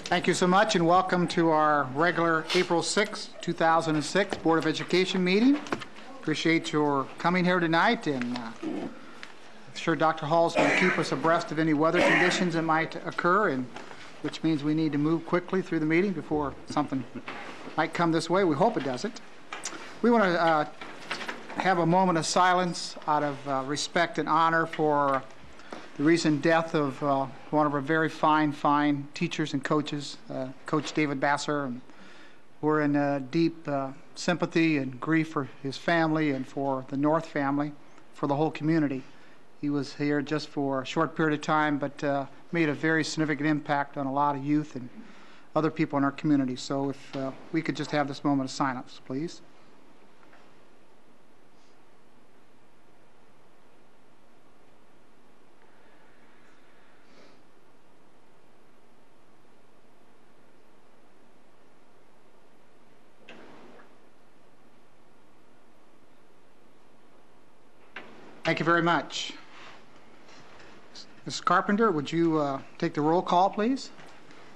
Thank you so much, and welcome to our regular April 6, 2006 Board of Education meeting. Appreciate your coming here tonight, and I'm sure Dr. Hall's going to keep us abreast of any weather conditions that might occur, and which means we need to move quickly through the meeting before something might come this way. We hope it doesn't. We want to have a moment of silence out of respect and honor for the recent death of one of our very fine teachers and coaches, Coach David Basser. And we're in deep sympathy and grief for his family and for the North family, for the whole community. He was here just for a short period of time, but made a very significant impact on a lot of youth and other people in our community. So if we could just have this moment of silence, please. Thank you very much. Ms. Carpenter, would you take the roll call, please?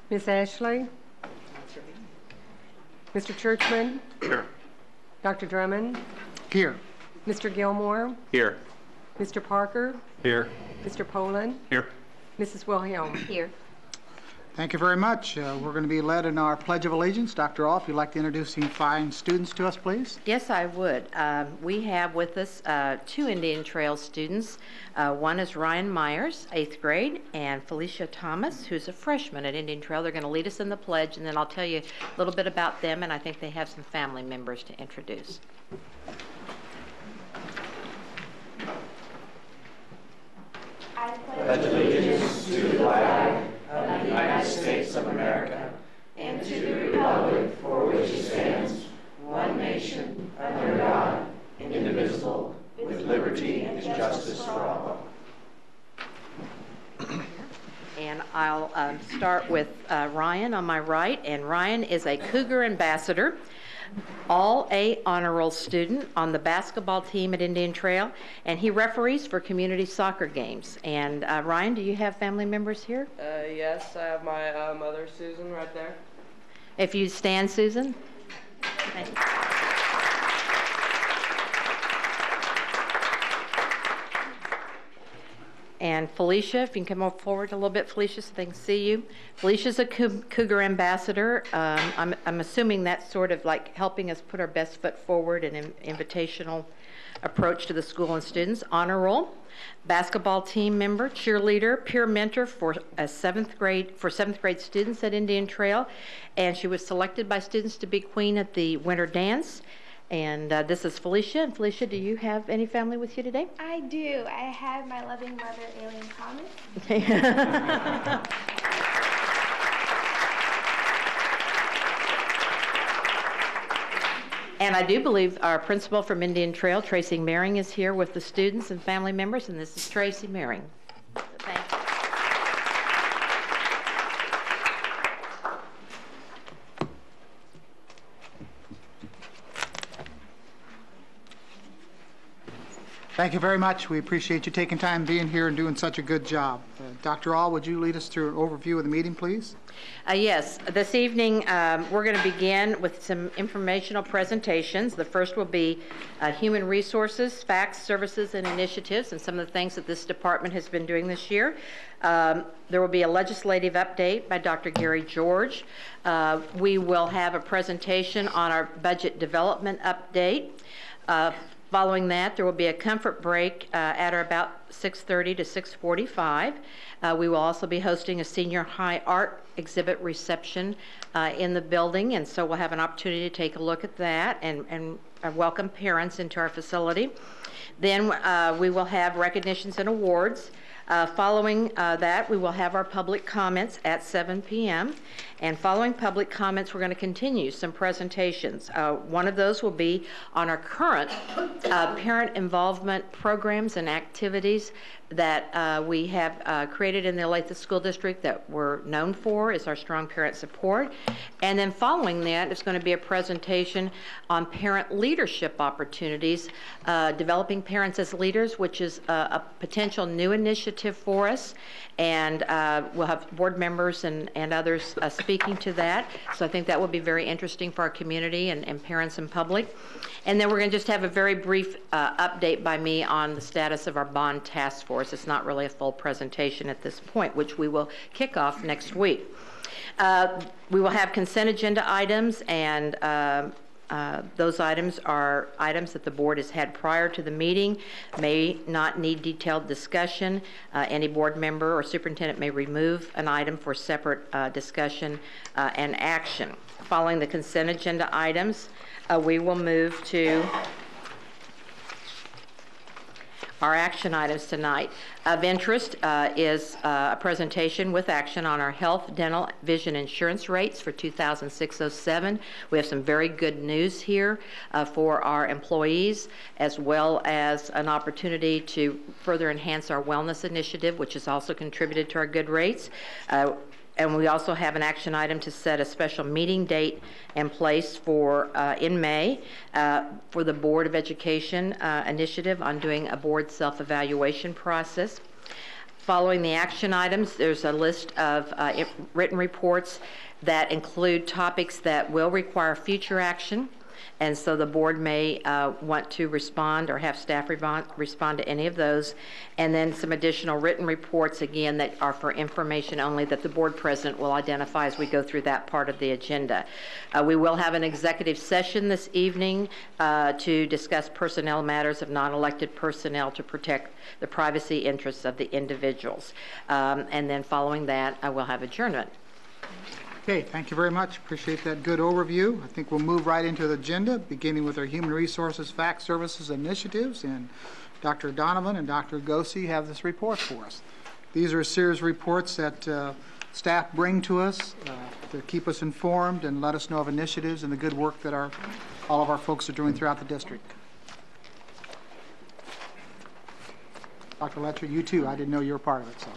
Ms. Ashley? Mr. Churchman? Here. Dr. Drummond? Here. Mr. Gilmore? Here. Mr. Parker? Here. Mr. Poland? Here. Mrs. Wilhelm? Here. Thank you very much. We're going to be led in our Pledge of Allegiance. Dr. Off, if you'd like to introduce these fine students to us, please. Yes, I would. We have with us two Indian Trail students. One is Ryan Myers, 8th grade, and Felicia Thomas, who's a freshman at Indian Trail. They're going to lead us in the pledge, and then I'll tell you a little bit about them, and I think they have some family members to introduce. I pledge allegiance to the flag of the United States of America and to the republic for which it stands, one nation, under God, indivisible, with liberty and justice for all. And I'll start with Ryan on my right, and Ryan is a Cougar ambassador, all A honor roll student on the basketball team at Indian Trail, and he referees for community soccer games. And Ryan, do you have family members here? Yes, I have my mother, Susan, right there. If you stand, Susan. Thank you. And Felicia, if you can come forward a little bit, Felicia, so they can see you. Felicia's a Cougar ambassador. I'm assuming that's sort of like helping us put our best foot forward and an invitational approach to the school and students. Honor roll, basketball team member, cheerleader, peer mentor for seventh grade students at Indian Trail, and she was selected by students to be queen at the winter dance. And this is Felicia. And Felicia, do you have any family with you today? I do. I have my loving mother, Aileen Thomas. And I do believe our principal from Indian Trail, Tracy Mehring, is here with the students and family members, and this is Tracy Mehring. So thank you. Thank you very much. We appreciate you taking time being here and doing such a good job. Dr. All, would you lead us through an overview of the meeting, please? Yes. This evening, we're going to begin with some informational presentations. The first will be human resources, facts, services, and initiatives, and some of the things that this department has been doing this year. There will be a legislative update by Dr. Gary George. We will have a presentation on our budget development update. Following that, there will be a comfort break at about 6:30 to 6:45. We will also be hosting a senior high art exhibit reception in the building, and so we'll have an opportunity to take a look at that and welcome parents into our facility. Then we will have recognitions and awards. Following that, we will have our public comments at 7 p.m. And following public comments, we're going to continue some presentations. One of those will be on our current parent involvement programs and activities that we have created in the Olathe School District that we're known for is our strong parent support. And then following that is going to be a presentation on parent leadership opportunities, developing parents as leaders, which is a potential new initiative initiative for us, and we'll have board members and others speaking to that. So I think that will be very interesting for our community and parents and public. And then we're going to just have a very brief update by me on the status of our bond task force. It's not really a full presentation at this point, which we will kick off next week. We will have consent agenda items, and those items are items that the board has had prior to the meeting, may not need detailed discussion. Any board member or superintendent may remove an item for separate discussion and action. Following the consent agenda items, we will move to our action items tonight. Of interest is a presentation with action on our health, dental, vision insurance rates for 2006-07. We have some very good news here for our employees, as well as an opportunity to further enhance our wellness initiative, which has also contributed to our good rates. And we also have an action item to set a special meeting date in place for in May for the Board of Education initiative on doing a board self-evaluation process. Following the action items, there's a list of written reports that include topics that will require future action. And so the board may want to respond or have staff respond to any of those. And then some additional written reports, again, that are for information only, that the board president will identify as we go through that part of the agenda. We will have an executive session this evening to discuss personnel matters of non-elected personnel to protect the privacy interests of the individuals. And then following that, I will have adjournment. Okay, thank you very much. Appreciate that good overview. I think we'll move right into the agenda, beginning with our Human Resources, Facts, Services, Initiatives. And Dr. Donovan and Dr. Gossi have this report for us. These are a series of reports that staff bring to us to keep us informed and let us know of initiatives and the good work that all of our folks are doing throughout the district. Dr. Letcher, you too. I didn't know you were part of it. So.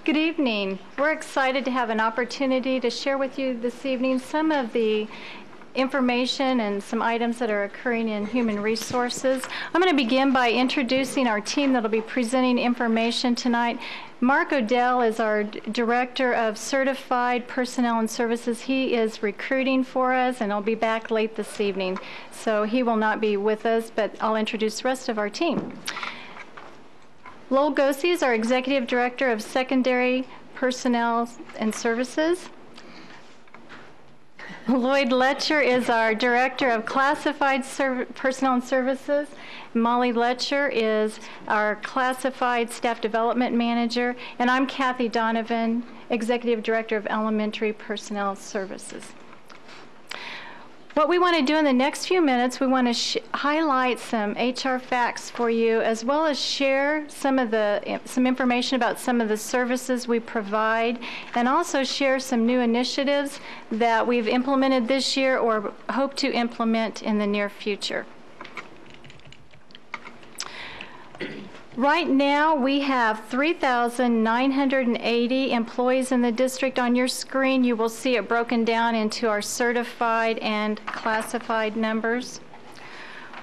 Good evening. We're excited to have an opportunity to share with you this evening some of the information and some items that are occurring in human resources. I'm going to begin by introducing our team that will be presenting information tonight. Mark Odell is our Director of Certified Personnel and Services. He is recruiting for us, and he'll be back late this evening. So he will not be with us, but I'll introduce the rest of our team. Lowell Gossi is our Executive Director of Secondary Personnel and Services. Lloyd Letcher is our Director of Classified Personnel and Services. Molly Letcher is our Classified Staff Development Manager. And I'm Kathy Donovan, Executive Director of Elementary Personnel Services. What we want to do in the next few minutes, we want to highlight some HR facts for you, as well as share some information about some of the services we provide, and also share some new initiatives that we've implemented this year or hope to implement in the near future. Right now, we have 3,980 employees in the district. On your screen, you will see it broken down into our certified and classified numbers.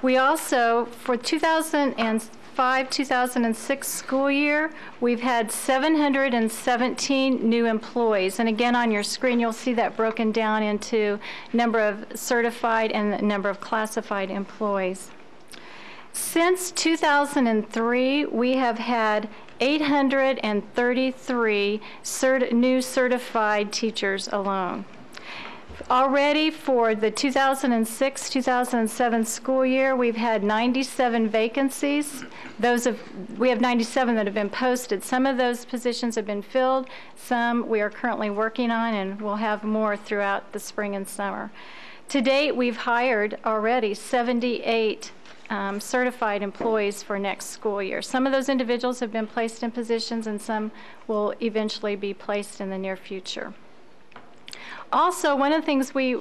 We also, for 2005-2006 school year, we've had 717 new employees. And again, on your screen, you'll see that broken down into number of certified and the number of classified employees. Since 2003, we have had 833 new certified teachers alone. Already for the 2006-2007 school year, we've had 97 vacancies. We have 97 that have been posted. Some of those positions have been filled. Some we are currently working on, and we'll have more throughout the spring and summer. To date, we've hired already 78 certified employees for next school year. Some of those individuals have been placed in positions, and some will eventually be placed in the near future. Also, one of the things we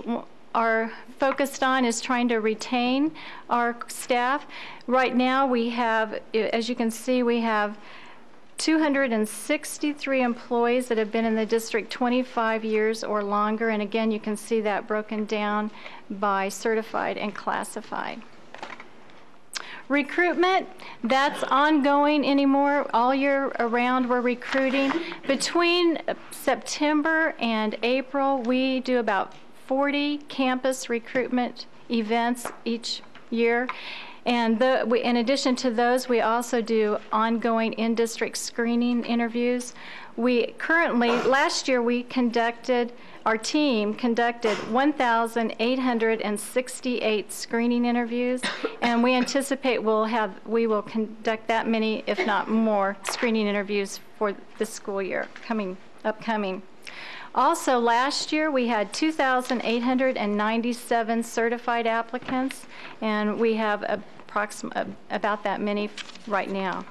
are focused on is trying to retain our staff. Right now we have, as you can see, we have 263 employees that have been in the district 25 years or longer, and again you can see that broken down by certified and classified. Recruitment, that's ongoing anymore. All year around we're recruiting. Between September and April, we do about 40 campus recruitment events each year. And in addition to those, we also do ongoing in-district screening interviews. Last year our team conducted 1,868 screening interviews, and we anticipate we will conduct that many, if not more, screening interviews for the school year upcoming. Also, last year we had 2,897 certified applicants, and we have about that many right now.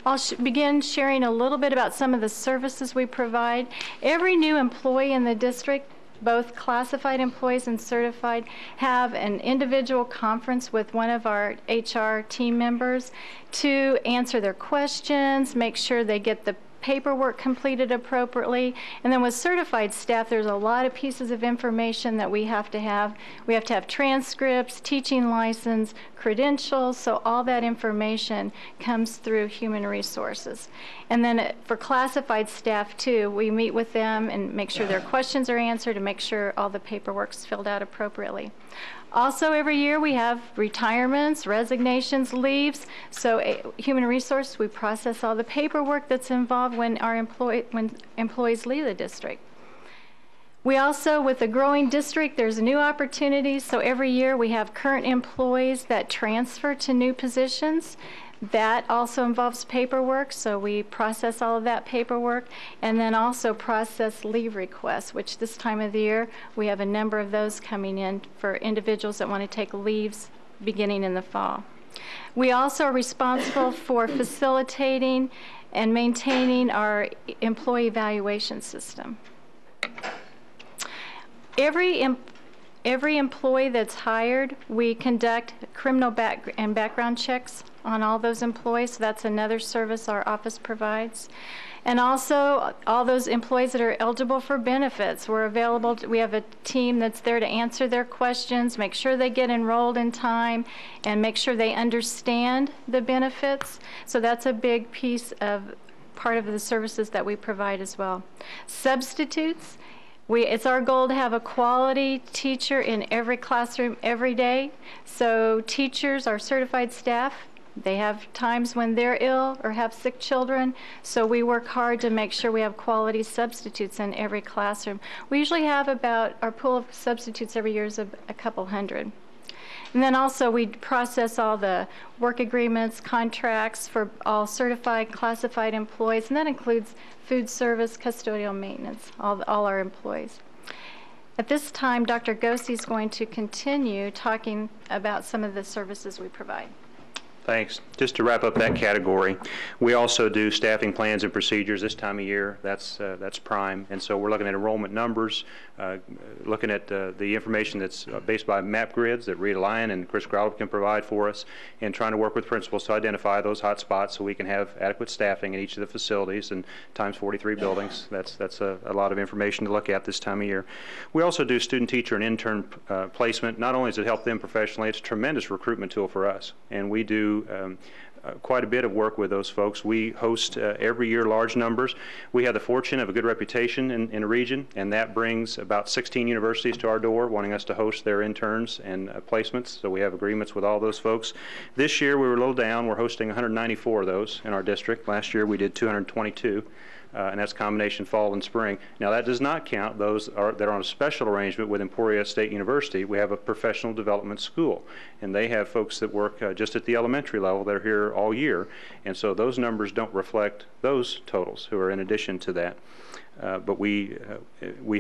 I'll begin sharing a little bit about some of the services we provide. Every new employee in the district, both classified employees and certified, have an individual conference with one of our HR team members to answer their questions, make sure they get the paperwork completed appropriately. And then with certified staff, there's a lot of pieces of information that we have to have. We have to have transcripts, teaching license, credentials, so all that information comes through human resources. And then for classified staff too, we meet with them and make sure their questions are answered and make sure all the paperwork's filled out appropriately. Also, every year we have retirements, resignations, leaves. So human resources, we process all the paperwork that's involved when employees leave the district. We also, with the growing district, there's new opportunities. So every year we have current employees that transfer to new positions. That also involves paperwork, so we process all of that paperwork, and then also process leave requests, which this time of the year we have a number of those coming in for individuals that want to take leaves beginning in the fall. We also are responsible for facilitating and maintaining our employee evaluation system. Every employee that's hired, we conduct criminal background checks on all those employees. So that's another service our office provides. And also, all those employees that are eligible for benefits, we're available. We have a team that's there to answer their questions, make sure they get enrolled in time, and make sure they understand the benefits. So that's a big part of the services that we provide as well. Substitutes. It's our goal to have a quality teacher in every classroom every day. So teachers, our certified staff, they have times when they're ill or have sick children. So we work hard to make sure we have quality substitutes in every classroom. We usually have our pool of substitutes every year is a couple hundred. And then also we process all the work agreements, contracts for all certified, classified employees, and that includes food service, custodial maintenance, all our employees. At this time, Dr. Gossi is going to continue talking about some of the services we provide. Thanks. Just to wrap up that category, we also do staffing plans and procedures this time of year. That's prime. And so we're looking at enrollment numbers, looking at the information that's based by map grids that Rita Lyon and Chris Growler can provide for us, and trying to work with principals to identify those hot spots so we can have adequate staffing in each of the facilities, and times 43 buildings. That's a lot of information to look at this time of year. We also do student teacher and intern placement. Not only does it help them professionally, it's a tremendous recruitment tool for us. And we do quite a bit of work with those folks. We host every year large numbers. We have the fortune of a good reputation in a region, and that brings about 16 universities to our door wanting us to host their interns and placements. So we have agreements with all those folks. This year we were a little down. We're hosting 194 of those in our district. Last year we did 222. And that's combination fall and spring. Now that does not count those that are on a special arrangement with Emporia State University. We have a professional development school, and they have folks that work just at the elementary level that are here all year, and so those numbers don't reflect those totals who are in addition to that. But we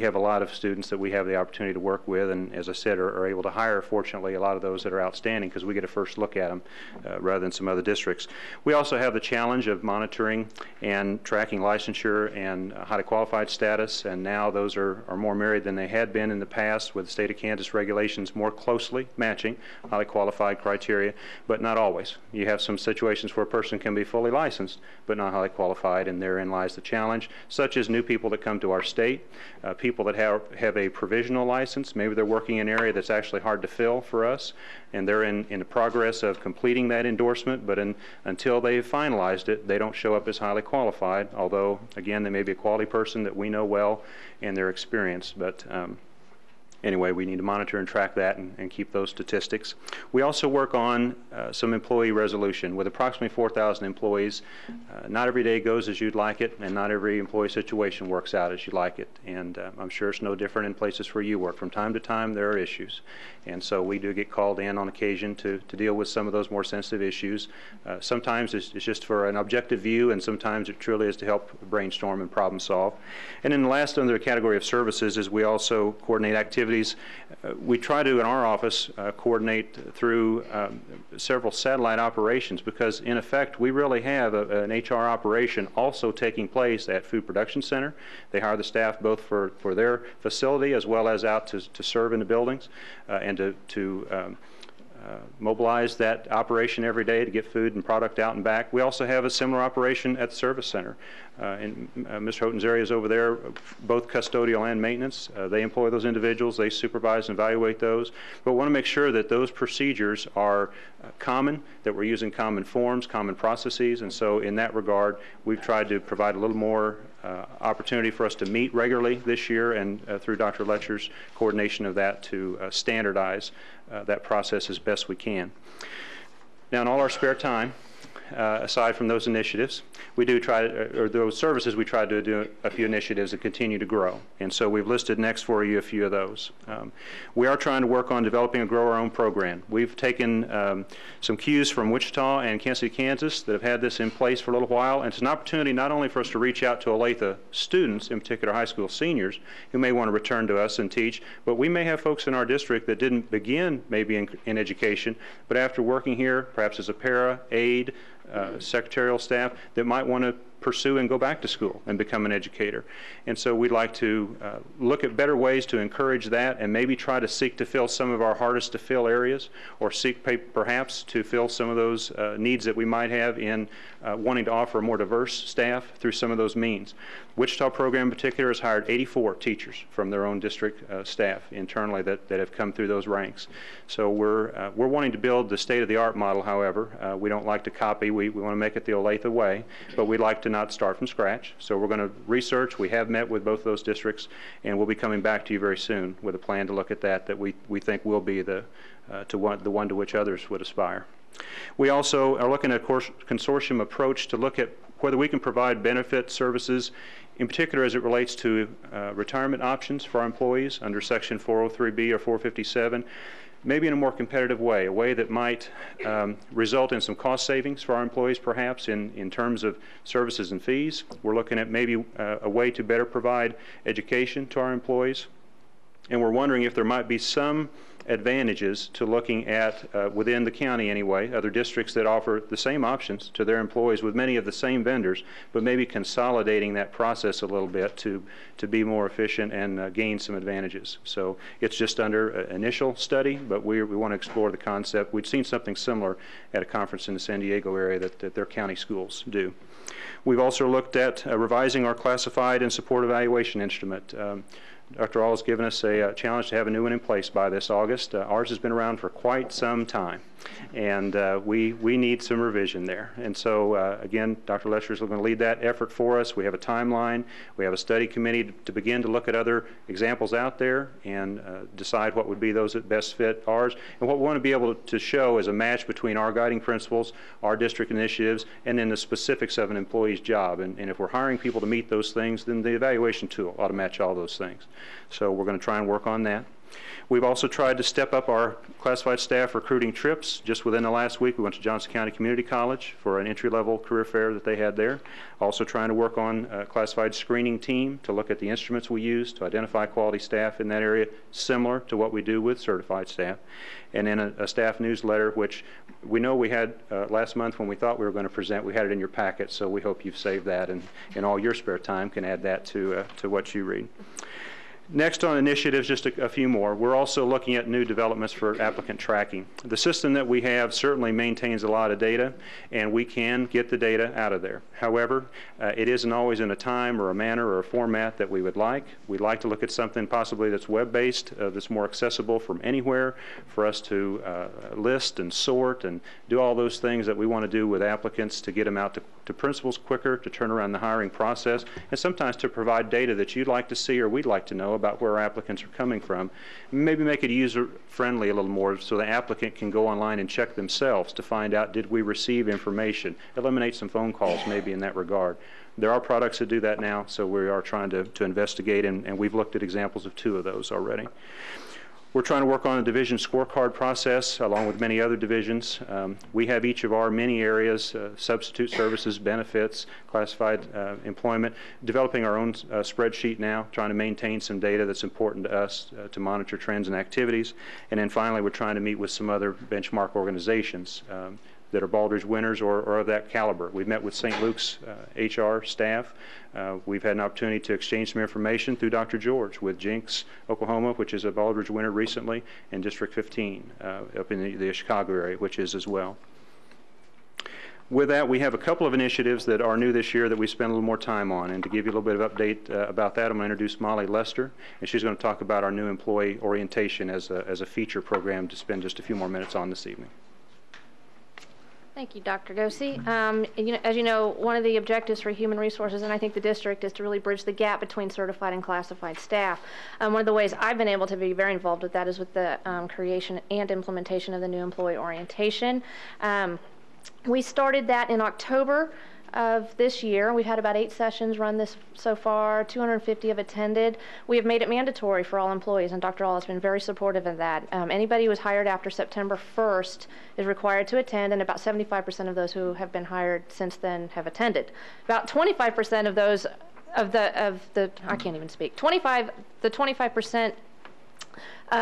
have a lot of students that we have the opportunity to work with, and as I said, are able to hire, fortunately, a lot of those that are outstanding because we get a first look at them rather than some other districts. We also have the challenge of monitoring and tracking licensure and highly qualified status, and now those are more myriad than they had been in the past, with the state of Kansas regulations more closely matching highly qualified criteria, but not always. You have some situations where a person can be fully licensed but not highly qualified, and therein lies the challenge, such as new people people that come to our state, people that have a provisional license. Maybe they're working in an area that's actually hard to fill for us, and they're in the progress of completing that endorsement, but until they've finalized it, they don't show up as highly qualified, although, again, they may be a quality person that we know well and they're experienced. But anyway, we need to monitor and track that and keep those statistics. We also work on some employee resolution. With approximately 4,000 employees, not every day goes as you'd like it, and not every employee situation works out as you'd like it. And I'm sure it's no different in places where you work. From time to time, there are issues. And so we do get called in on occasion to deal with some of those more sensitive issues. Sometimes it's just for an objective view, and sometimes it truly is to help brainstorm and problem solve. And then the last under the category of services is we also coordinate activities. We try to, in our office, coordinate through several satellite operations, because in effect we really have an HR operation also taking place at Food Production Center. They hire the staff both for their facility as well as out to serve in the buildings and to mobilize that operation every day to get food and product out and back. We also have a similar operation at the service center. In Mr. Houghton's areas over there, both custodial and maintenance, they employ those individuals, they supervise and evaluate those. But we want to make sure that those procedures are common, that we're using common forms, common processes, and so in that regard, we've tried to provide a little more opportunity for us to meet regularly this year, and through Dr. Letcher's coordination of that, to standardize that process as best we can. Now, in all our spare time, aside from those initiatives, we do try to, or those services, we try to do a few initiatives that continue to grow. And so we've listed next for you a few of those. We are trying to work on developing a grow our own program. We've taken some cues from Wichita and Kansas City, Kansas that have had this in place for a little while. And it's an opportunity not only for us to reach out to Olathe students, in particular high school seniors, who may want to return to us and teach, but we may have folks in our district that didn't begin maybe in education, but after working here, perhaps as a para, aide, secretarial staff, that might want to pursue and go back to school and become an educator. And so we'd like to look at better ways to encourage that, and maybe try to seek to fill some of our hardest to fill areas, or seek perhaps to fill some of those needs that we might have in wanting to offer a more diverse staff through some of those means. Wichita program in particular has hired 84 teachers from their own district staff internally that have come through those ranks. So we're wanting to build the state-of-the-art model, however. We don't like to copy. We want to make it the Olathe way, but we'd like to not start from scratch. So we're going to research. We have met with both of those districts, and we'll be coming back to you very soon with a plan to look at that we think will be the one to which others would aspire. We also are looking at a consortium approach to look at whether we can provide benefit services, in particular as it relates to retirement options for our employees under Section 403B or 457, maybe in a more competitive way, a way that might result in some cost savings for our employees, perhaps in terms of services and fees. We're looking at maybe a way to better provide education to our employees, and we're wondering if there might be some advantages to looking at, within the county anyway, other districts that offer the same options to their employees with many of the same vendors, but maybe consolidating that process a little bit to be more efficient and gain some advantages. So it's just under initial study, but we want to explore the concept. We'd seen something similar at a conference in the San Diego area that their county schools do. We've also looked at revising our classified and support evaluation instrument. Dr. All has given us a challenge to have a new one in place by this August. Ours has been around for quite some time, and we need some revision there. And so, again, Dr. Letcher is going to lead that effort for us. We have a timeline. We have a study committee to begin to look at other examples out there and decide what would be those that best fit ours. And what we want to be able to show is a match between our guiding principles, our district initiatives, and then the specifics of an employee's job. And if we're hiring people to meet those things, then the evaluation tool ought to match all those things. So we're going to try and work on that. We've also tried to step up our classified staff recruiting trips. Just within the last week, we went to Johnson County Community College for an entry-level career fair that they had there. Also trying to work on a classified screening team to look at the instruments we use to identify quality staff in that area, similar to what we do with certified staff. And then a staff newsletter, which we know we had last month when we thought we were going to present. We had it in your packet, so we hope you've saved that and in all your spare time can add that to what you read. Next on initiatives, just a few more. We're also looking at new developments for applicant tracking. The system that we have certainly maintains a lot of data, and we can get the data out of there. However, it isn't always in a time or a manner or a format that we would like. We'd like to look at something possibly that's web-based, that's more accessible from anywhere for us to list and sort and do all those things that we want to do with applicants to get them out to principals quicker, to turn around the hiring process, and sometimes to provide data that you'd like to see or we'd like to know about where applicants are coming from. Maybe make it user-friendly a little more so the applicant can go online and check themselves to find out, did we receive information? Eliminate some phone calls maybe in that regard. There are products that do that now, so we are trying to investigate, and we've looked at examples of 2 of those already. We're trying to work on a division scorecard process along with many other divisions. We have each of our many areas, substitute services, benefits, classified employment, developing our own spreadsheet now, trying to maintain some data that's important to us to monitor trends and activities. And then finally, we're trying to meet with some other benchmark organizations that are Baldrige winners or of that caliber. We've met with St. Luke's HR staff. We've had an opportunity to exchange some information through Dr. George with Jenks, Oklahoma, which is a Baldrige winner recently, and District 15 up in the Chicago area, which is as well. With that, we have a couple of initiatives that are new this year that we spent a little more time on. And to give you a little bit of update about that, I'm going to introduce Molly Lester, and she's going to talk about our new employee orientation as a feature program to spend just a few more minutes on this evening. Thank you, Dr. Dosey. As you know, one of the objectives for Human Resources, and I think the district, is to really bridge the gap between certified and classified staff. One of the ways I've been able to be very involved with that is with the creation and implementation of the new employee orientation. We started that in October of this year. We've had about 8 sessions run this so far. 250 have attended. We have made it mandatory for all employees, and Dr. All has been very supportive of that. Anybody who was hired after September 1st is required to attend, and about 75% of those who have been hired since then have attended. About 25% of those I can't even speak. The 25%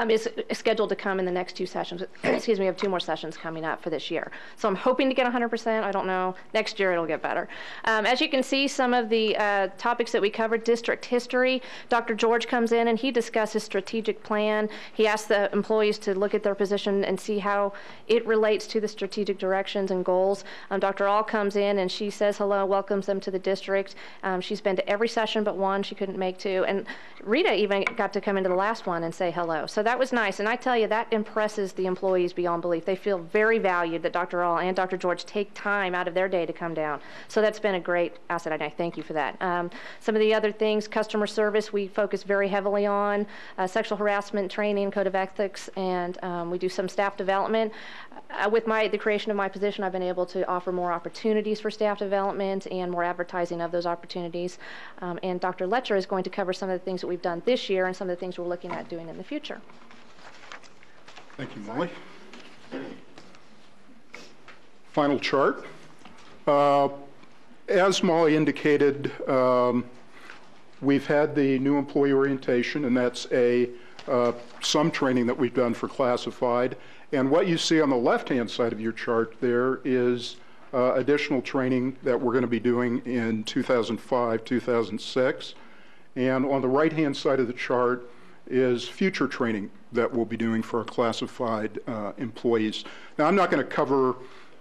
is scheduled to come in the next 2 sessions. Excuse me, we have 2 more sessions coming up for this year. So I'm hoping to get 100%. I don't know. Next year it'll get better. As you can see, some of the topics that we covered: district history. Dr. George comes in and he discusses strategic plan. He asks the employees to look at their position and see how it relates to the strategic directions and goals. Dr. All comes in and she says hello, welcomes them to the district. She's been to every session but one. She couldn't make 2. And Rita even got to come into the last one and say hello. So that was nice, and I tell you, that impresses the employees beyond belief. They feel very valued that Dr. All and Dr. George take time out of their day to come down. So that's been a great asset, and I thank you for that. Some of the other things: customer service, we focus very heavily on, sexual harassment training, code of ethics, and we do some staff development. With the creation of my position, I've been able to offer more opportunities for staff development and more advertising of those opportunities. And Dr. Letcher is going to cover some of the things that we've done this year and some of the things we're looking at doing in the future. Thank you, Molly. Final chart. As Molly indicated, we've had the new employee orientation, and that's some training that we've done for classified. And what you see on the left-hand side of your chart there is additional training that we're going to be doing in 2005, 2006. And on the right-hand side of the chart is future training that we'll be doing for our classified employees. Now, I'm not going to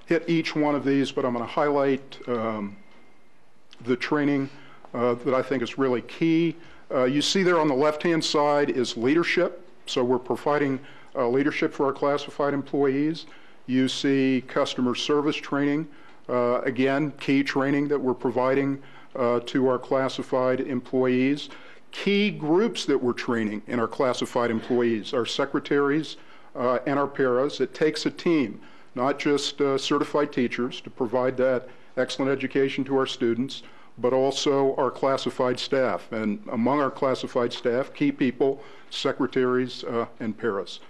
hit each one of these, but I'm going to highlight the training that I think is really key. You see there on the left-hand side is leadership. So we're providing leadership for our classified employees. You see customer service training. Again, key training that we're providing to our classified employees. Key groups that we're training in our classified employees: our secretaries and our paras. It takes a team, not just certified teachers, to provide that excellent education to our students, but also our classified staff. And among our classified staff, key people, secretaries and paras.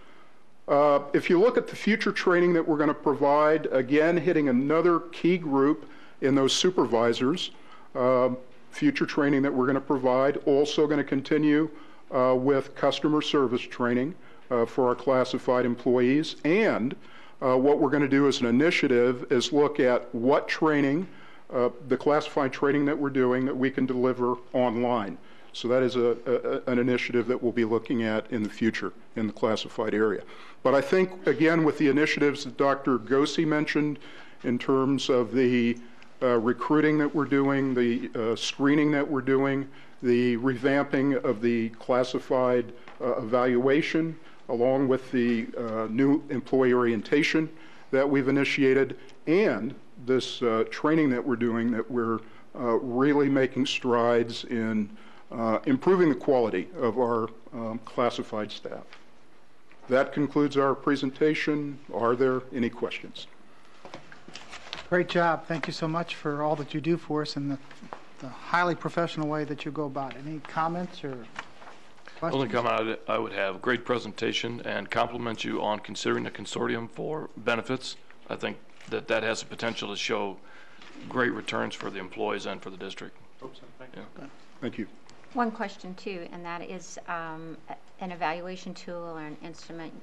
If you look at the future training that we're going to provide, again, hitting another key group in those supervisors. Future training that we're going to provide, also going to continue with customer service training for our classified employees. And what we're going to do as an initiative is look at what training, the classified training that we're doing, that we can deliver online. So that is an initiative that we'll be looking at in the future in the classified area. But I think, again, with the initiatives that Dr. Gossi mentioned in terms of the recruiting that we're doing, the screening that we're doing, the revamping of the classified evaluation, along with the new employee orientation that we've initiated, and this training that we're doing, that we're really making strides in improving the quality of our classified staff. That concludes our presentation. Are there any questions? Great job. Thank you so much for all that you do for us and the highly professional way that you go about it. Any comments or questions? Only comment I would have, great presentation, and compliment you on considering a consortium for benefits. I think that that has the potential to show great returns for the employees and for the district. Hope so. Thank you. Yeah. Thank you. One question too, and that is an evaluation tool or an instrument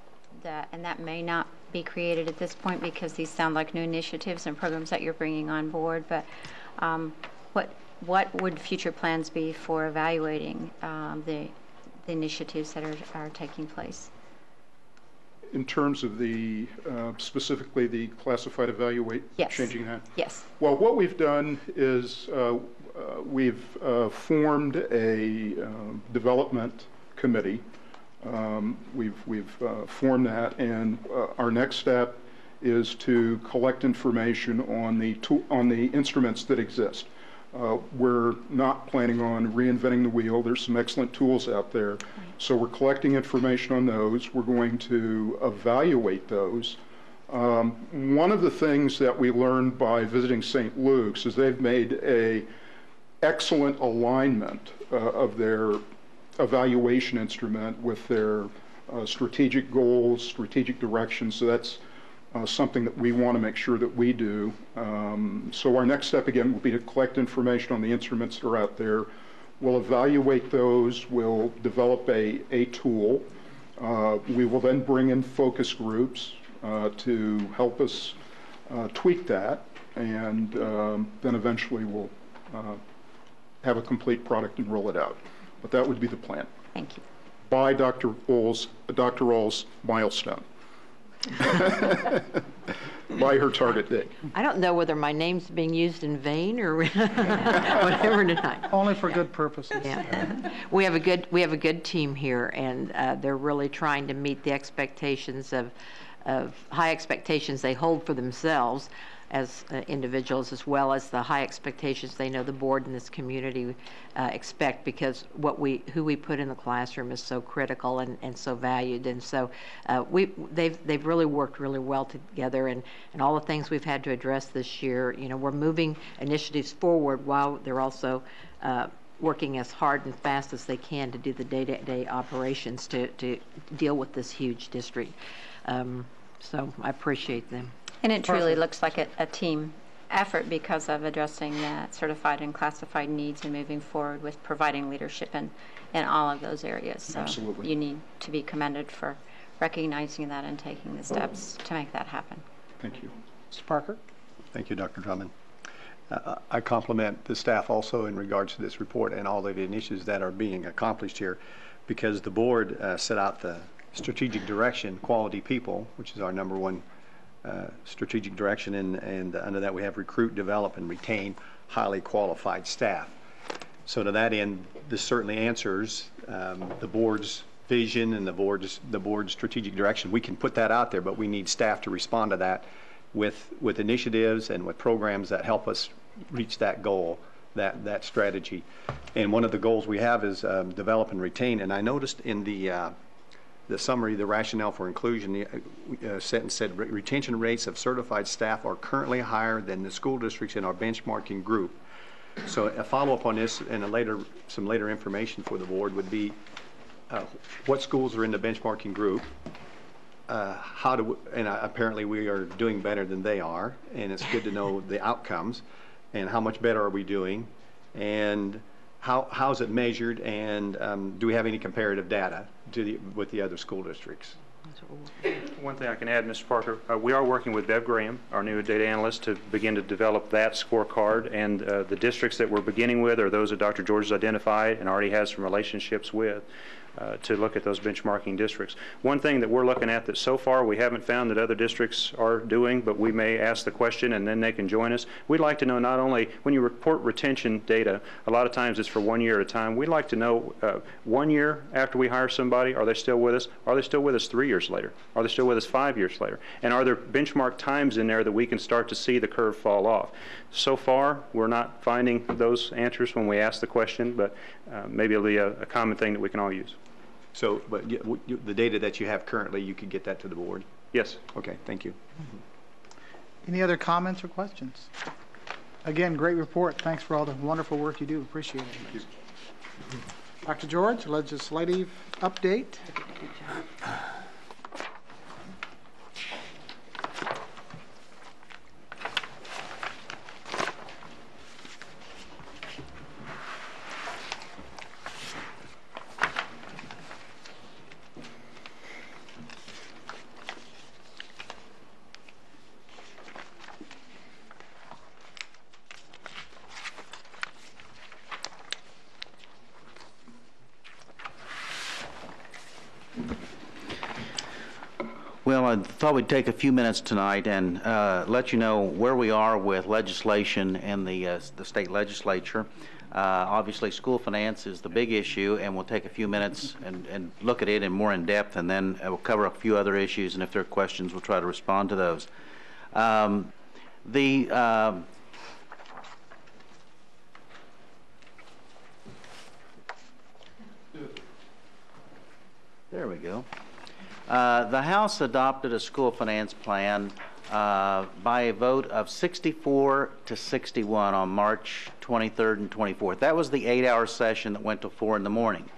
and that may not be created at this point because these sound like new initiatives and programs that you're bringing on board, but what would future plans be for evaluating the initiatives that are taking place? In terms of the, specifically the classified evaluate, yes. Changing that? Yes. Well, what we've done is we've formed a development committee. We've formed that, and our next step is to collect information on the instruments that exist. We're not planning on reinventing the wheel. There's some excellent tools out there. Right. So we're collecting information on those. We're going to evaluate those. One of the things that we learned by visiting St. Luke's is they've made an excellent alignment of their evaluation instrument with their strategic goals, strategic direction. So that's something that we want to make sure that we do. So our next step, again, will be to collect information on the instruments that are out there. We'll evaluate those. We'll develop a tool. We will then bring in focus groups to help us tweak that, and then eventually we'll have a complete product and roll it out. But that would be the plan. Thank you. By Dr. All's milestone. By her target date. I don't know whether my name's being used in vain or whatever tonight. Only for good purposes. Yeah. We have a good team here, and they're really trying to meet the expectations of high expectations they hold for themselves as individuals, as well as the high expectations they know the board and this community expect, because who we put in the classroom is so critical and so valued. And so they've really worked really well together, and all the things we've had to address this year, we're moving initiatives forward while they're also working as hard and fast as they can to do the day-to-day operations to deal with this huge district. So I appreciate them. And it truly looks like a team effort because of addressing that certified and classified needs and moving forward with providing leadership in all of those areas. So absolutely. You need to be commended for recognizing that and taking the steps to make that happen. Thank you. Mr. Parker? Thank you, Dr. Drummond. I compliment the staff also in regards to this report and all of the initiatives that are being accomplished here, because the board set out the strategic direction, quality people, which is our number one strategic direction, and under that we have recruit, develop, and retain highly qualified staff. So to that end, this certainly answers the board's vision and the board's strategic direction. We can put that out there, but we need staff to respond to that with initiatives and with programs that help us reach that goal, that strategy. And one of the goals we have is develop and retain. And I noticed in the summary, the rationale for inclusion, the sentence said retention rates of certified staff are currently higher than the school districts in our benchmarking group. So a follow-up on this and some later information for the board would be what schools are in the benchmarking group, apparently we are doing better than they are, and it's good to know the outcomes and how much better are we doing, and how's it measured, and do we have any comparative data with the other school districts? One thing I can add, Mr. Parker, we are working with Bev Graham, our new data analyst, to begin to develop that scorecard. And the districts that we're beginning with are those that Dr. George has identified and already has some relationships with. To look at those benchmarking districts. One thing that we're looking at that so far we haven't found that other districts are doing, but we may ask the question and then they can join us. We'd like to know not only when you report retention data, a lot of times it's for 1 year at a time. We'd like to know 1 year after we hire somebody, are they still with us? Are they still with us 3 years later? Are they still with us 5 years later? And are there benchmark times in there that we can start to see the curve fall off? So far, we're not finding those answers when we ask the question, but maybe it'll be a common thing that we can all use. So, but the data that you have currently, you could get that to the board? Yes. Okay, thank you. Any other comments or questions? Again, great report. Thanks for all the wonderful work you do. Appreciate it. Thank you. Dr. George, legislative update. Well, I thought we'd take a few minutes tonight and let you know where we are with legislation in the state legislature. Obviously, school finance is the big issue, and we'll take a few minutes and look at it in more in depth, and then we'll cover a few other issues, and if there are questions, we'll try to respond to those. There we go. The House adopted a school finance plan by a vote of 64 to 61 on March 23rd and 24th. That was the 8-hour session that went till 4 in the morning.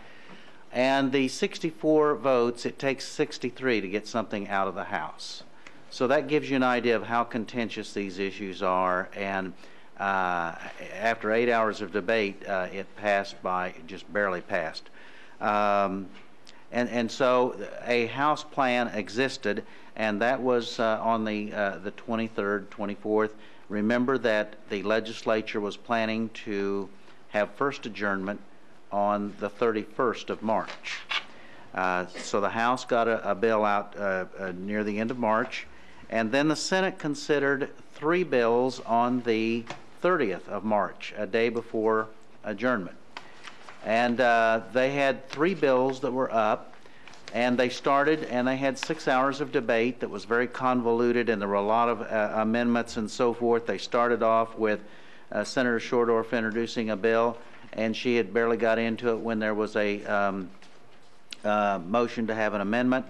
And the 64 votes, it takes 63 to get something out of the House. So that gives you an idea of how contentious these issues are. And after 8 hours of debate, it passed by, just barely passed. And so a House plan existed, and that was on the 23rd, 24th. Remember that the legislature was planning to have first adjournment on the 31st of March. So the House got a bill out near the end of March, and then the Senate considered 3 bills on the 30th of March, a day before adjournment. And they had 3 bills that were up, and they started, and they had 6 hours of debate that was very convoluted, and there were a lot of amendments and so forth. They started off with Senator Shortdorf introducing a bill, and she had barely got into it when there was a motion to have an amendment,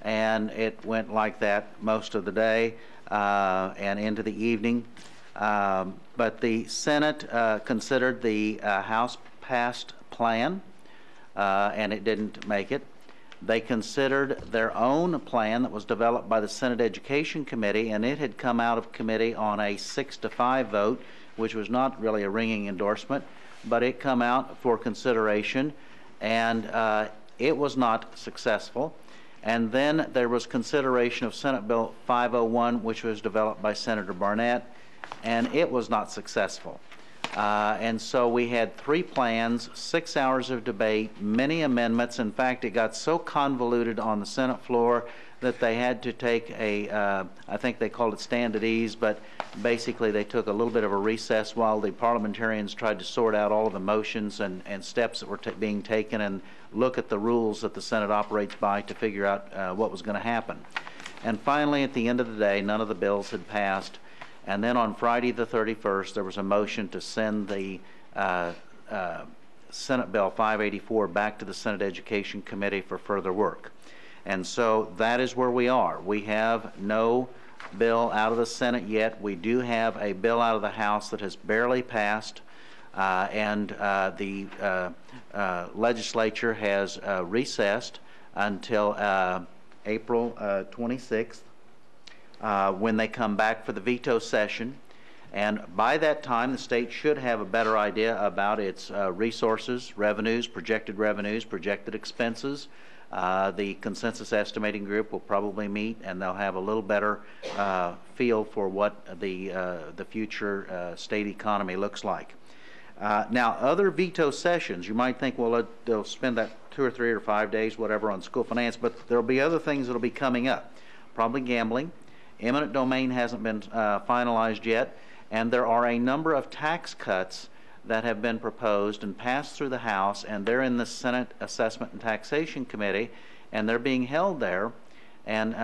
and it went like that most of the day and into the evening. But the Senate considered the House passed plan, and it didn't make it. They considered their own plan that was developed by the Senate Education Committee, and it had come out of committee on a 6-5 vote, which was not really a ringing endorsement, but it come out for consideration, and it was not successful. And then there was consideration of Senate Bill 501, which was developed by Senator Barnett, and it was not successful. And so we had 3 plans, 6 hours of debate, many amendments. In fact, it got so convoluted on the Senate floor that they had to take a, I think they called it stand at ease, but basically they took a little bit of a recess while the parliamentarians tried to sort out all of the motions and steps that were being taken and look at the rules that the Senate operates by to figure out what was going to happen. And finally, at the end of the day, none of the bills had passed. And then on Friday the 31st, there was a motion to send the Senate Bill 584 back to the Senate Education Committee for further work. And so that is where we are. We have no bill out of the Senate yet. We do have a bill out of the House that has barely passed, and the legislature has recessed until April 26th. When they come back for the veto session. And by that time, the state should have a better idea about its resources, revenues, projected expenses, The consensus estimating group will probably meet, and they'll have a little better feel for what the future state economy looks like. Now, other veto sessions, you might think, well, they'll spend that 2 or 3 or 5 days, whatever, on school finance, but there'll be other things that'll be coming up. Probably gambling. Eminent domain hasn't been finalized yet, and there are a number of tax cuts that have been proposed and passed through the House, and they're in the Senate Assessment and Taxation Committee, and they're being held there. And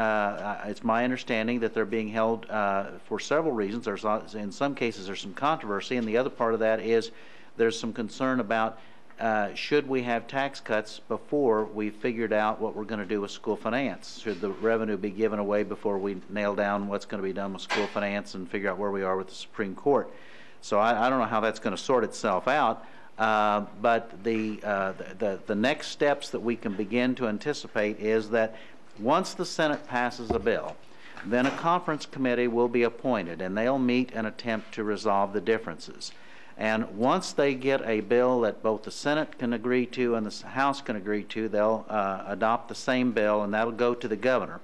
it's my understanding that they're being held for several reasons. In some cases, there's some controversy, and the other part of that is there's some concern about should we have tax cuts before we figured out what we're going to do with school finance? Should the revenue be given away before we nail down what's going to be done with school finance and figure out where we are with the Supreme Court? So I don't know how that's going to sort itself out. But the next steps that we can begin to anticipate is that once the Senate passes a bill, then a conference committee will be appointed, and they'll meet and attempt to resolve the differences. And once they get a bill that both the Senate can agree to and the House can agree to, they'll adopt the same bill, and that'll go to the governor.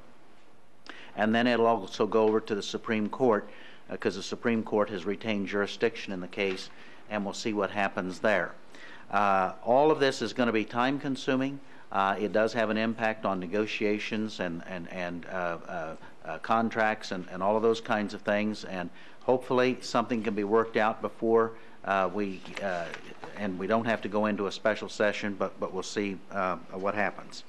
And then it'll also go over to the Supreme Court, because the Supreme Court has retained jurisdiction in the case, and we'll see what happens there. All of this is going to be time-consuming. It does have an impact on negotiations and contracts and all of those kinds of things, and hopefully something can be worked out before and we don't have to go into a special session, but we'll see what happens.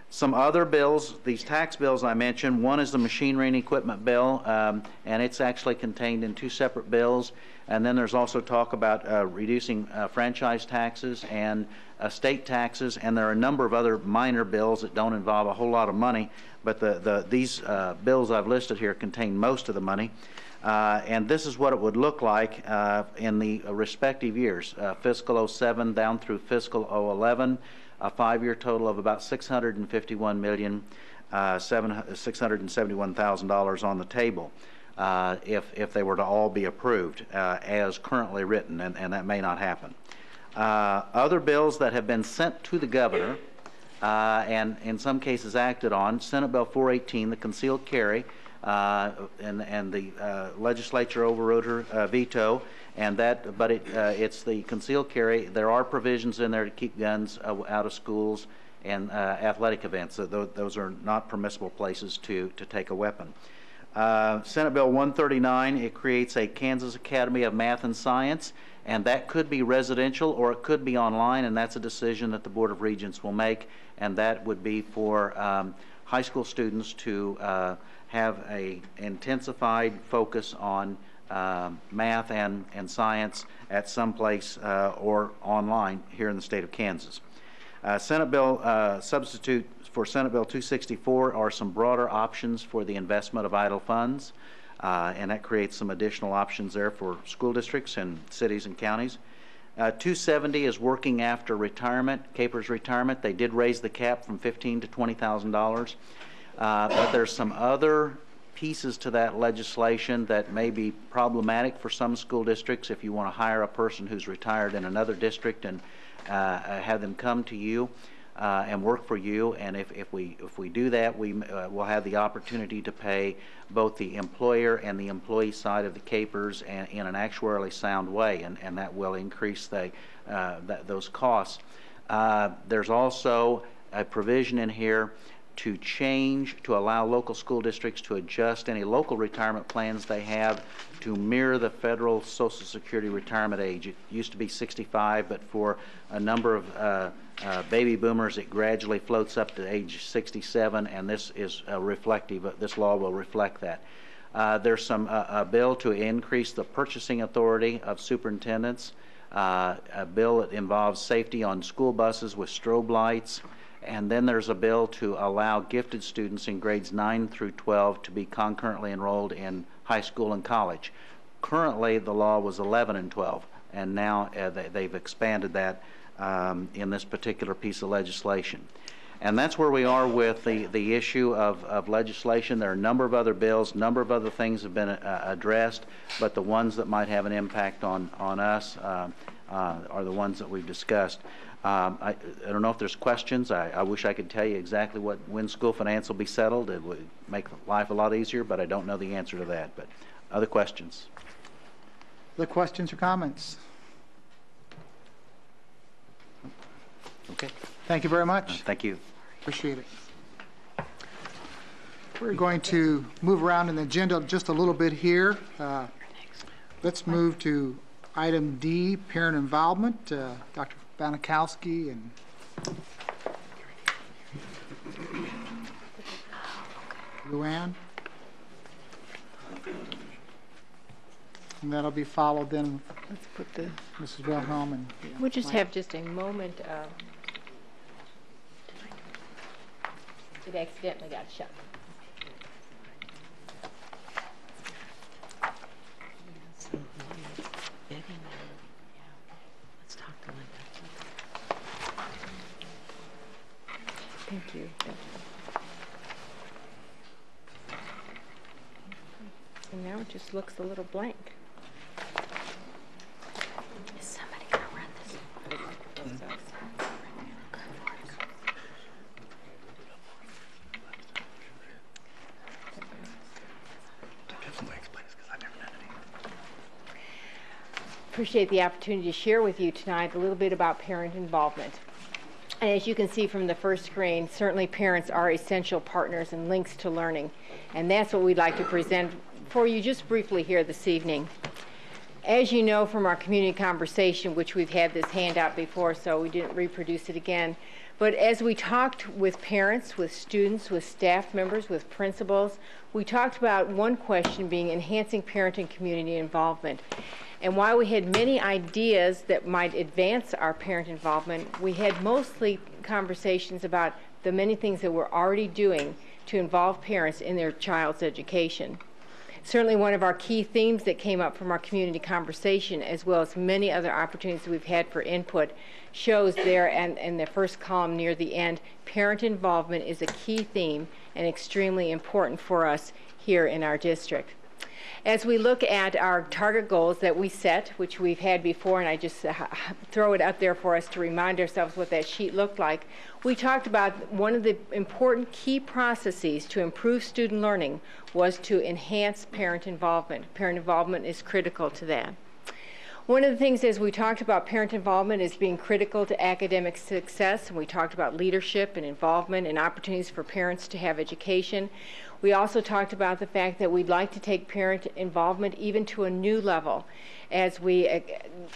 Some other bills, these tax bills I mentioned, one is the machinery and equipment bill, and it's actually contained in 2 separate bills. And then there's also talk about reducing franchise taxes and estate taxes, and there are a number of other minor bills that don't involve a whole lot of money, but these bills I've listed here contain most of the money. And this is what it would look like in the respective years, fiscal 07 down through fiscal 011. A 5-year total of about $651,671,000 on the table if they were to all be approved as currently written, and that may not happen. Other bills that have been sent to the governor and in some cases acted on, Senate Bill 418, the concealed carry, and the legislature overrode her veto. And that, but it's the concealed carry. There are provisions in there to keep guns out of schools and athletic events. Those are not permissible places to take a weapon. Senate Bill 139, it creates a Kansas Academy of Math and Science, and that could be residential or it could be online, and that's a decision that the Board of Regents will make, and that would be for high school students to have a intensified focus on math and science at some place or online here in the state of Kansas. Senate Bill substitute for Senate Bill 264 are some broader options for the investment of idle funds, and that creates some additional options there for school districts and cities and counties. 270 is working after retirement, Capers retirement. They did raise the cap from $15,000 to $20,000, but there's some other pieces to that legislation that may be problematic for some school districts if you want to hire a person who's retired in another district and have them come to you and work for you. And if we do that, we will have the opportunity to pay both the employer and the employee side of the capers in an actuarially sound way, and that will increase those costs. There's also a provision in here to allow local school districts to adjust any local retirement plans they have to mirror the federal Social Security retirement age. It used to be 65, but for a number of baby boomers, it gradually floats up to age 67, and this is reflective. This law will reflect that. There's a bill to increase the purchasing authority of superintendents, a bill that involves safety on school buses with strobe lights. And then there's a bill to allow gifted students in grades 9 through 12 to be concurrently enrolled in high school and college. Currently, the law was 11 and 12, and now they've expanded that in this particular piece of legislation. And that's where we are with the issue of legislation. There are a number of other bills, a number of other things have been addressed, but the ones that might have an impact on us are the ones that we've discussed. I don't know if there's questions. I wish I could tell you exactly when school finance will be settled. It would make life a lot easier, but I don't know the answer to that. But other questions? Other questions or comments? Okay. Thank you very much. Thank you. Appreciate it. We're going to move around in the agenda just a little bit here. Let's move to item D, parent involvement. Dr. Banikowski and Luann. And that'll be followed then. Let's put the, Mrs. Wilhelm and. we'll just have just a moment. It accidentally got shut. Thank you. And now it just looks a little blank. Is somebody going to run this? Appreciate the opportunity to share with you tonight a little bit about parent involvement. And as you can see from the first screen, certainly parents are essential partners and links to learning. And that's what we'd like to present for you just briefly here this evening. As you know from our community conversation, which we've had this handout before, so we didn't reproduce it again, but as we talked with parents, with students, with staff members, with principals, we talked about one question being enhancing parent and community involvement. And while we had many ideas that might advance our parent involvement, we had mostly conversations about the many things that we're already doing to involve parents in their child's education. Certainly one of our key themes that came up from our community conversation, as well as many other opportunities we've had for input, shows there and in the first column near the end, parent involvement is a key theme and extremely important for us here in our district. As we look at our target goals that we set, which we've had before, and I just throw it up there for us to remind ourselves what that sheet looked like, we talked about one of the important key processes to improve student learning was to enhance parent involvement. Parent involvement is critical to that. One of the things as we talked about parent involvement is being critical to academic success, and we talked about leadership and involvement and opportunities for parents to have education. We also talked about the fact that we'd like to take parent involvement even to a new level as we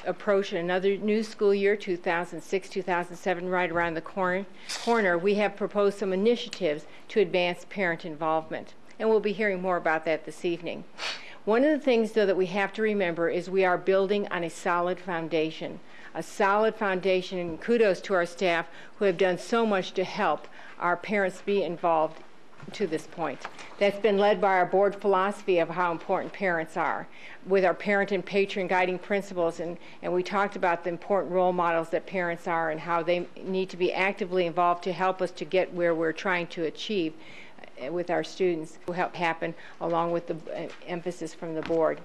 approach another new school year, 2006-2007, right around the corner. We have proposed some initiatives to advance parent involvement, and we'll be hearing more about that this evening. One of the things, though, that we have to remember is we are building on a solid foundation, and kudos to our staff who have done so much to help our parents be involved to this point. That's been led by our board philosophy of how important parents are, with our parent and patron guiding principles, and we talked about the important role models that parents are and how they need to be actively involved to help us to get where we're trying to achieve with our students, will help happen along with the emphasis from the board.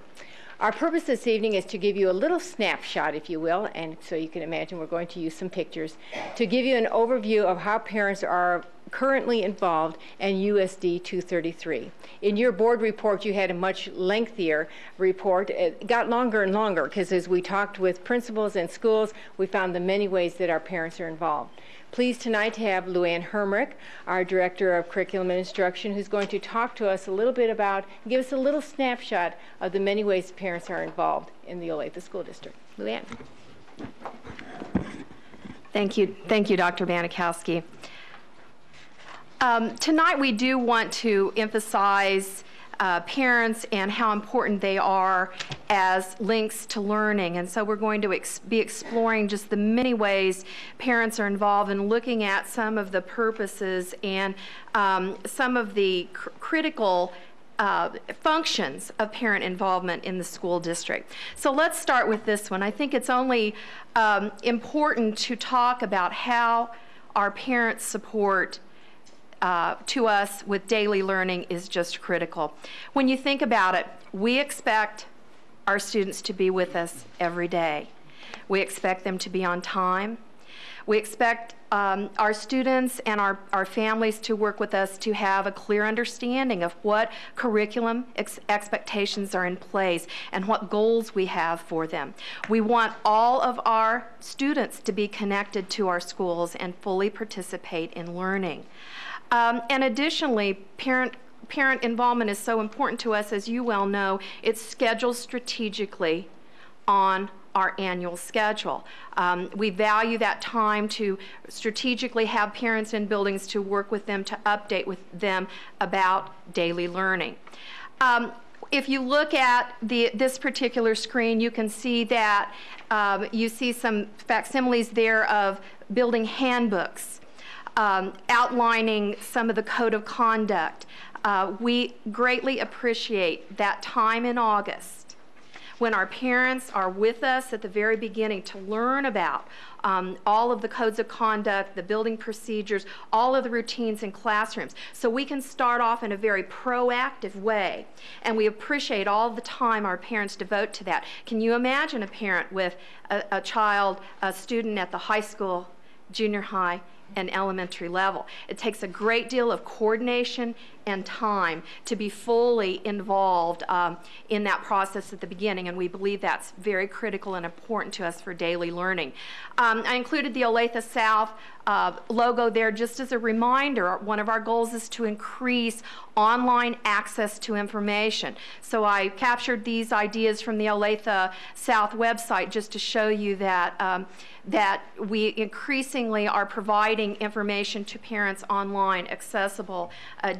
Our purpose this evening is to give you a little snapshot, if you will, and so you can imagine we're going to use some pictures, to give you an overview of how parents are currently involved in USD 233. In your board report, you had a much lengthier report. It got longer and longer because as we talked with principals and schools, we found the many ways that our parents are involved. Pleased tonight to have Luann Hermrich, our Director of Curriculum and Instruction, who's going to talk to us a little bit about, give us a little snapshot of the many ways parents are involved in the Olathe School District. Luann. Thank you, Dr. Banikowski. Tonight we do want to emphasize parents and how important they are as links to learning. And so we're going to be exploring just the many ways parents are involved and looking at some of the purposes and some of the critical functions of parent involvement in the school district. So let's start with this one. I think it's only important to talk about how our parents' support to us with daily learning is just critical. When you think about it, we expect our students to be with us every day. We expect them to be on time. We expect our students and our families to work with us to have a clear understanding of what curriculum expectations are in place and what goals we have for them. We want all of our students to be connected to our schools and fully participate in learning. And additionally, parent involvement is so important to us, as you well know. It's scheduled strategically on our annual schedule. We value that time to strategically have parents in buildings to work with them, to update with them about daily learning. If you look at this particular screen, you can see that you see some facsimiles there of building handbooks, outlining some of the code of conduct. We greatly appreciate that time in August when our parents are with us at the very beginning to learn about all of the codes of conduct, the building procedures, all of the routines in classrooms. So we can start off in a very proactive way, and we appreciate all the time our parents devote to that. Can you imagine a parent with a child, a student at the high school, junior high, and elementary level? It takes a great deal of coordination and time to be fully involved in that process at the beginning, and we believe that's very critical and important to us for daily learning. I included the Olathe South logo there just as a reminder. One of our goals is to increase online access to information. So I captured these ideas from the Olathe South website just to show you that that we increasingly are providing information to parents online, accessible,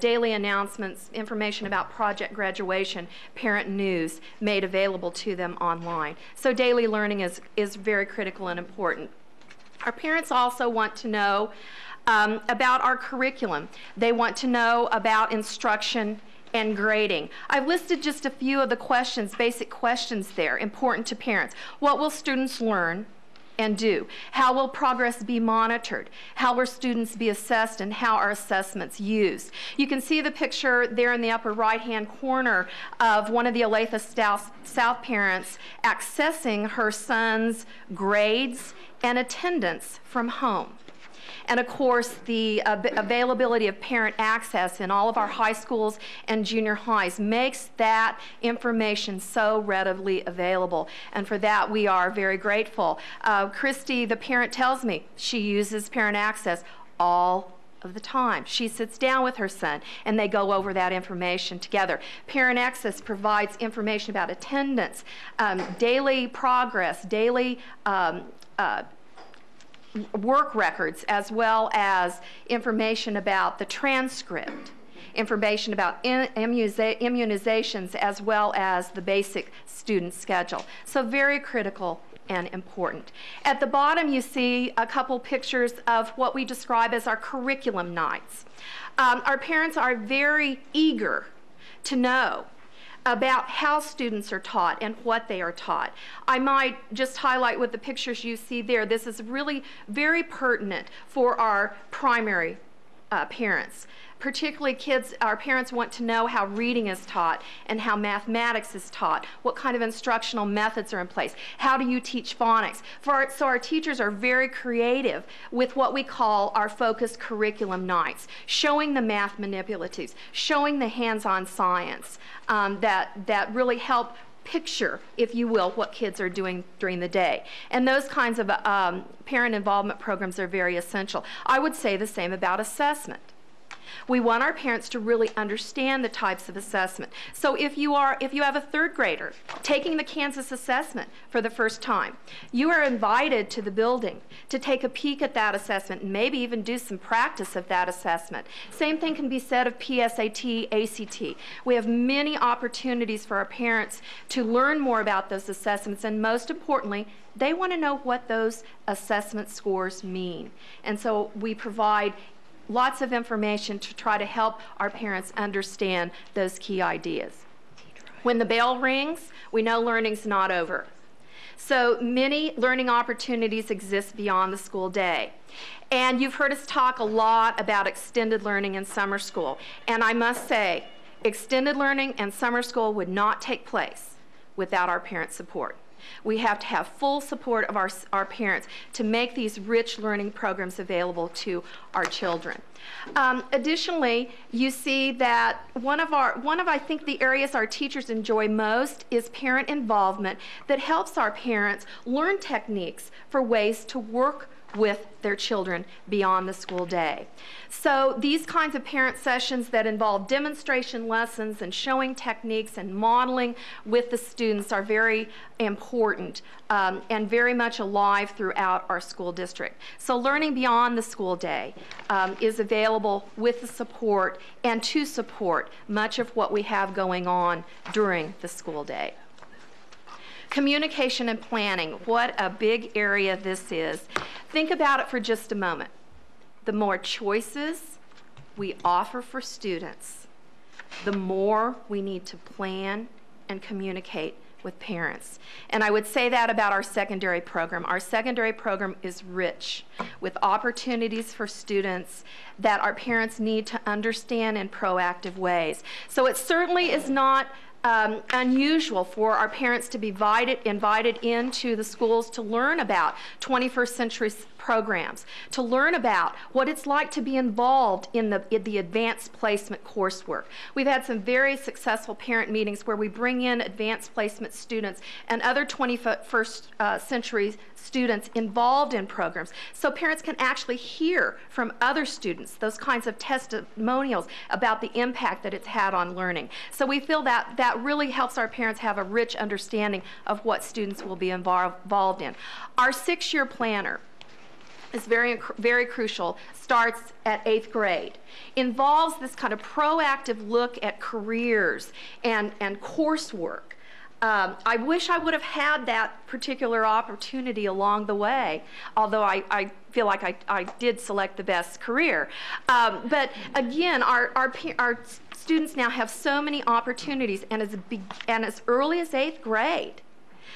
daily announcements, information about project graduation, parent news made available to them online. So daily learning is very critical and important. Our parents also want to know about our curriculum. They want to know about instruction and grading. I've listed just a few of the questions, basic questions there, important to parents. What will students learn and do? How will progress be monitored? How will students be assessed, and how are assessments used? You can see the picture there in the upper right-hand corner of one of the Olathe South parents accessing her son's grades and attendance from home. And of course, the availability of parent access in all of our high schools and junior highs makes that information so readily available. And for that, we are very grateful. Christy, the parent, tells me she uses parent access all of the time. She sits down with her son and they go over that information together. Parent access provides information about attendance, daily progress, daily work records, as well as information about the transcript, information about immunizations, as well as the basic student schedule. So very critical and important. At the bottom, you see a couple pictures of what we describe as our curriculum nights. Our parents are very eager to know about how students are taught and what they are taught. I might just highlight with the pictures you see there, this is really very pertinent for our primary parents. Particularly kids, our parents want to know how reading is taught and how mathematics is taught, what kind of instructional methods are in place, how do you teach phonics. So our teachers are very creative with what we call our focused curriculum nights, showing the math manipulatives, showing the hands-on science that really help picture, if you will, what kids are doing during the day. And those kinds of parent involvement programs are very essential. I would say the same about assessment. We want our parents to really understand the types of assessment. So if you have a third grader taking the Kansas assessment for the first time, you are invited to the building to take a peek at that assessment and maybe even do some practice of that assessment. Same thing can be said of PSAT, ACT. We have many opportunities for our parents to learn more about those assessments, and most importantly, they want to know what those assessment scores mean. And so we provide lots of information to try to help our parents understand those key ideas. When the bell rings, we know learning's not over. So many learning opportunities exist beyond the school day. And you've heard us talk a lot about extended learning in summer school. And I must say, extended learning and summer school would not take place without our parent support. We have to have full support of our parents to make these rich learning programs available to our children. Additionally, you see that one of I think the areas our teachers enjoy most is parent involvement that helps our parents learn techniques for ways to work with their children beyond the school day. So these kinds of parent sessions that involve demonstration lessons and showing techniques and modeling with the students are very important and very much alive throughout our school district. So learning beyond the school day is available with the support and to support much of what we have going on during the school day. Communication and planning, what a big area this is. Think about it for just a moment. The more choices we offer for students, the more we need to plan and communicate with parents. And I would say that about our secondary program. Our secondary program is rich with opportunities for students that our parents need to understand in proactive ways. So it certainly is not unusual for our parents to be invited into the schools to learn about 21st century programs, to learn about what it's like to be involved in the advanced placement coursework. We've had some very successful parent meetings where we bring in advanced placement students and other 21st century students involved in programs, so parents can actually hear from other students those kinds of testimonials about the impact that it's had on learning. So we feel that that really helps our parents have a rich understanding of what students will be involved in. Our 6-year planner is very crucial, starts at 8th grade, involves this kind of proactive look at careers and coursework. I wish I would have had that particular opportunity along the way, although I feel like I did select the best career. But again, our students now have so many opportunities, and as early as 8th grade,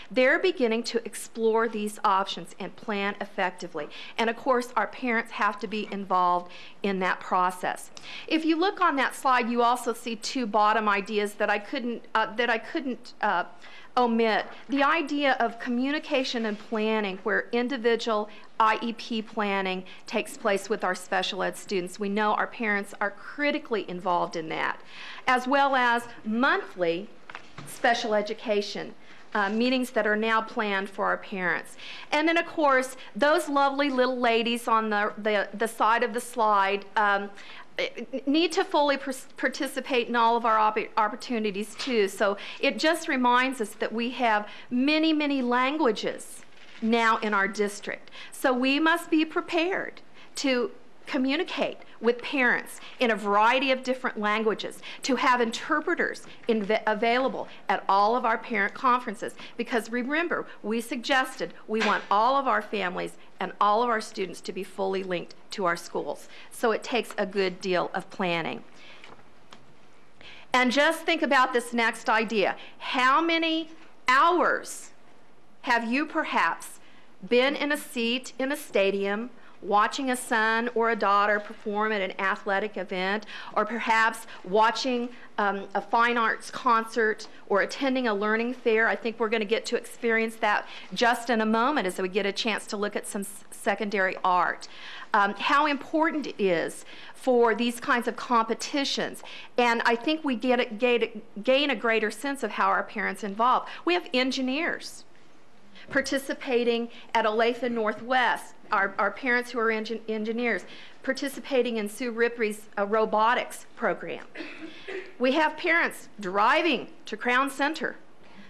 they're beginning to explore these options and plan effectively. And of course, our parents have to be involved in that process. If you look on that slide, you also see 2 bottom ideas that I couldn't omit. The idea of communication and planning, where individual IEP planning takes place with our special ed students. We know our parents are critically involved in that, as well as monthly special education meetings that are now planned for our parents. And then, of course, those lovely little ladies on the side of the slide need to fully participate in all of our opportunities too. So it just reminds us that we have many, many languages now in our district. So we must be prepared to communicate with parents in a variety of different languages, to have interpreters available at all of our parent conferences. Because remember, we suggested we want all of our families and all of our students to be fully linked to our schools. So it takes a good deal of planning. And just think about this next idea. How many hours have you perhaps been in a seat in a stadium watching a son or a daughter perform at an athletic event, or perhaps watching a fine arts concert or attending a learning fair? I think we're going to get to experience that just in a moment as we get a chance to look at some secondary art. How important it is for these kinds of competitions, and I think we gain a greater sense of how our parents involved. We have engineers participating at Olathe Northwest, our parents who are engineers, participating in Sue Ripley's robotics program. We have parents driving to Crown Center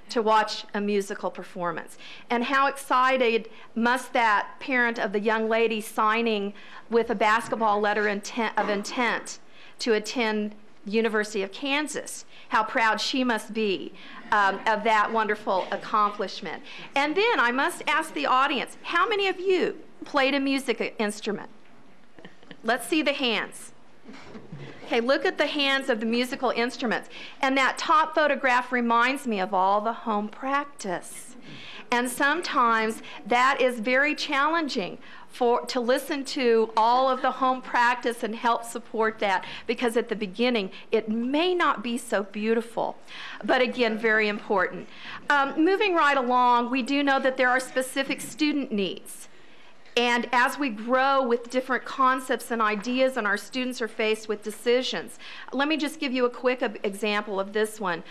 to watch a musical performance. And how excited must that parent of the young lady signing with a basketball letter of intent to attend University of Kansas, how proud she must be of that wonderful accomplishment. And then I must ask the audience, how many of you played a music instrument? Let's see the hands. Okay, look at the hands of the musical instruments. And that top photograph reminds me of all the home practice. And sometimes that is very challenging to listen to all of the home practice and help support that, because at the beginning it may not be so beautiful, but again, very important. Moving right along, we do know that there are specific student needs. And as we grow with different concepts and ideas and our students are faced with decisions, let me just give you a quick example of this one.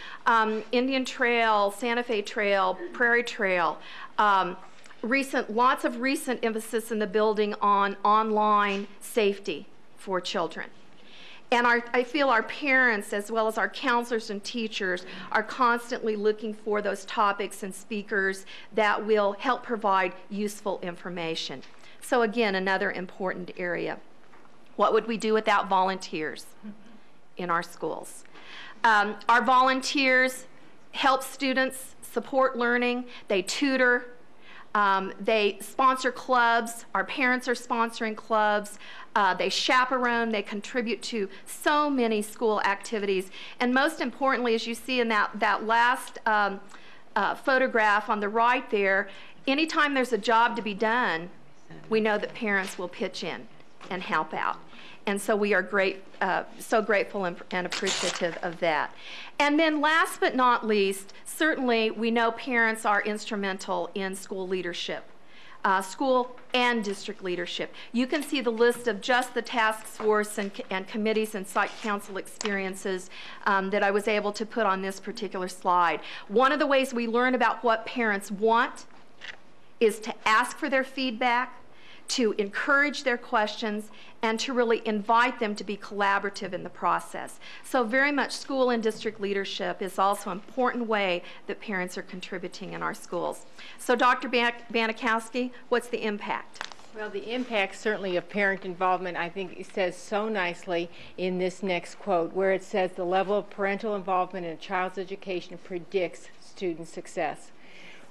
Indian Trail, Santa Fe Trail, Prairie Trail, lots of recent emphasis in the building on online safety for children. And I feel our parents, as well as our counselors and teachers, are constantly looking for those topics and speakers that will help provide useful information. So again, another important area. What would we do without volunteers in our schools? Our volunteers help students support learning. They tutor. They sponsor clubs. Our parents are sponsoring clubs. They chaperone. They contribute to so many school activities. And most importantly, as you see in that last photograph on the right there, anytime there's a job to be done, we know that parents will pitch in and help out. And so we are so grateful and appreciative of that. And then last but not least, certainly we know parents are instrumental in school leadership, school and district leadership. You can see the list of just the task force and committees and site council experiences that I was able to put on this particular slide. One of the ways we learn about what parents want is to ask for their feedback, to encourage their questions, and to really invite them to be collaborative in the process. So very much school and district leadership is also an important way that parents are contributing in our schools. So Dr. Banikowski, what's the impact? Well, the impact certainly of parent involvement, I think it says so nicely in this next quote, where it says the level of parental involvement in a child's education predicts student success.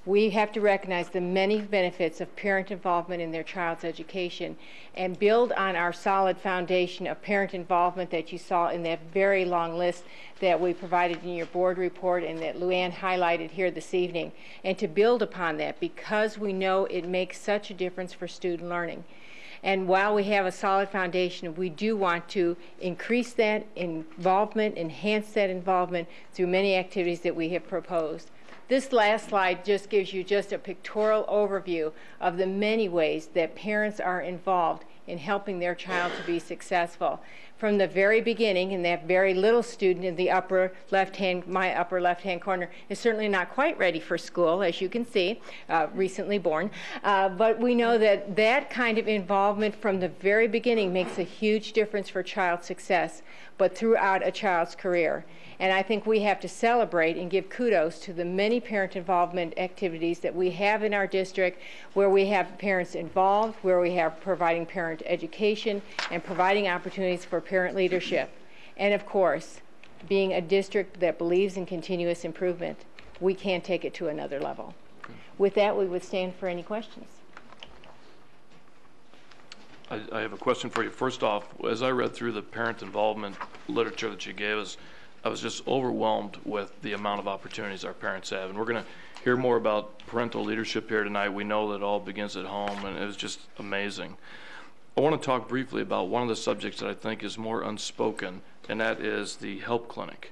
We have to recognize the many benefits of parent involvement in their child's education and build on our solid foundation of parent involvement that you saw in that very long list that we provided in your board report and that Luann highlighted here this evening, and to build upon that because we know it makes such a difference for student learning. And while we have a solid foundation, we do want to increase that involvement, enhance that involvement through many activities that we have proposed. This last slide just gives you just a pictorial overview of the many ways that parents are involved in helping their child to be successful. From the very beginning, and that very little student in the my upper left-hand corner is certainly not quite ready for school, as you can see, recently born. But we know that that kind of involvement from the very beginning makes a huge difference for child success, but throughout a child's career. And I think we have to celebrate and give kudos to the many parent involvement activities that we have in our district, where we have parents involved, where we have providing parent education and providing opportunities for parent leadership. And of course, being a district that believes in continuous improvement, we can take it to another level. With that, we would stand for any questions. I have a question for you. First off, as I read through the parent involvement literature that you gave us, I was just overwhelmed with the amount of opportunities our parents have. And we're going to hear more about parental leadership here tonight. We know that it all begins at home, and it was just amazing. I want to talk briefly about one of the subjects that I think is more unspoken, and that is the help clinic.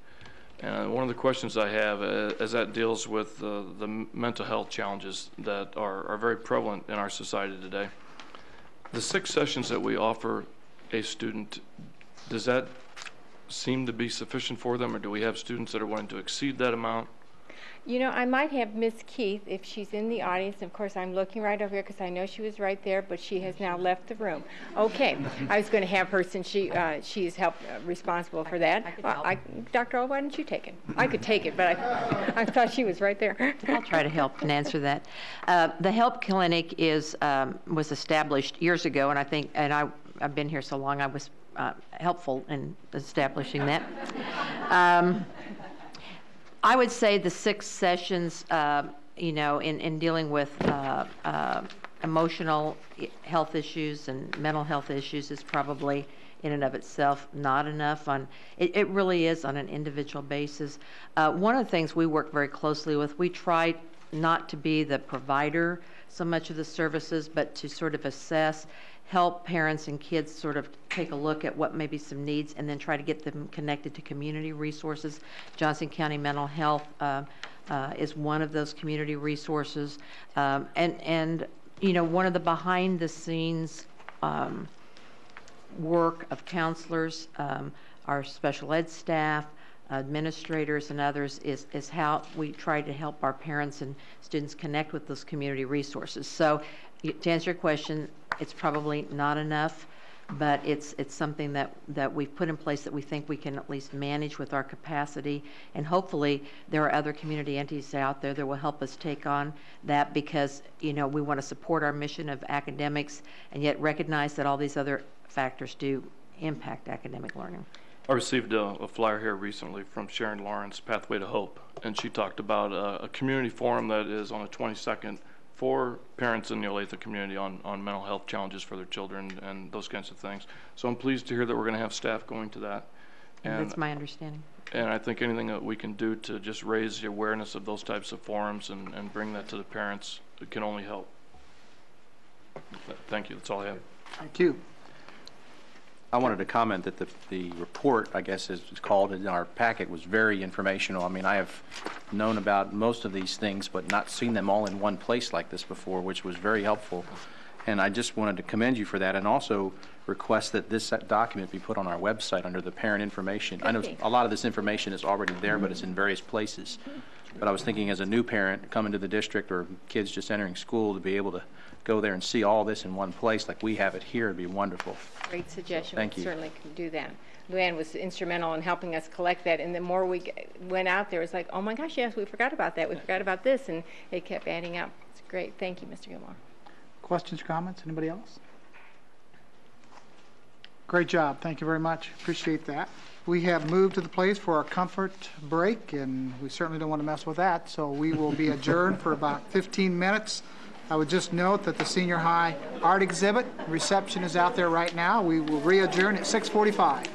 And one of the questions I have as that deals with the mental health challenges that are very prevalent in our society today. The 6 sessions that we offer a student, does that seem to be sufficient for them, or do we have students that are wanting to exceed that amount? You know, I might have Miss Keith if she's in the audience. Of course, I'm looking right over here because I know she was right there, but she has now left the room. Okay, I was going to have her since she's responsible for that. Dr. O, why don't you take it? I could take it, but I thought she was right there. I'll try to help and answer that. The help clinic was established years ago, and I think, I've been here so long, I was helpful in establishing that. I would say the 6 sessions, in dealing with emotional health issues and mental health issues is probably in and of itself not enough. It really is on an individual basis. One of the things we work very closely with, we try not to be the provider so much of the services, but to sort of assess, help parents and kids sort of take a look at what may be some needs, and then try to get them connected to community resources. Johnson County Mental Health is one of those community resources. And you know, one of the behind the scenes work of counselors, our special ed staff, administrators and others is how we try to help our parents and students connect with those community resources. So to answer your question, it's probably not enough, but it's something that we've put in place that we think we can at least manage with our capacity, and hopefully there are other community entities out there that will help us take on that, because you know, we want to support our mission of academics and yet recognize that all these other factors do impact academic learning. I received a flyer here recently from Sharon Lawrence, Pathway to Hope, and she talked about a community forum that is on the 22nd for parents in the Olathe community on mental health challenges for their children and those kinds of things. So I'm pleased to hear that we're going to have staff going to that. And that's my understanding. And I think anything that we can do to just raise the awareness of those types of forums and bring that to the parents, it can only help. Thank you. That's all I have. Thank you. I wanted to comment that the report, I guess is called, in our packet was very informational. I mean, I have known about most of these things, but not seen them all in one place like this before, which was very helpful. And I just wanted to commend you for that, and also request that this document be put on our website under the parent information. I know a lot of this information is already there, but it's in various places. But I was thinking, as a new parent coming to the district, or kids just entering school, to be able to go there and see all this in one place like we have it here would be wonderful. Great suggestion. Thank We you. certainly can do that. Luann was instrumental in helping us collect that, and the more we went out there, it's like, oh my gosh, yes, we forgot about that. We forgot about this, and it kept adding up. It's great. Thank you, Mr. Gilmore. Questions, comments? Anybody else? Great job. Thank you very much. Appreciate that. We have moved to the place for our comfort break, and we certainly don't want to mess with that, so we will be adjourned for about 15 minutes. I would just note that the senior high art exhibit reception is out there right now. We will re-adjourn at 6:45.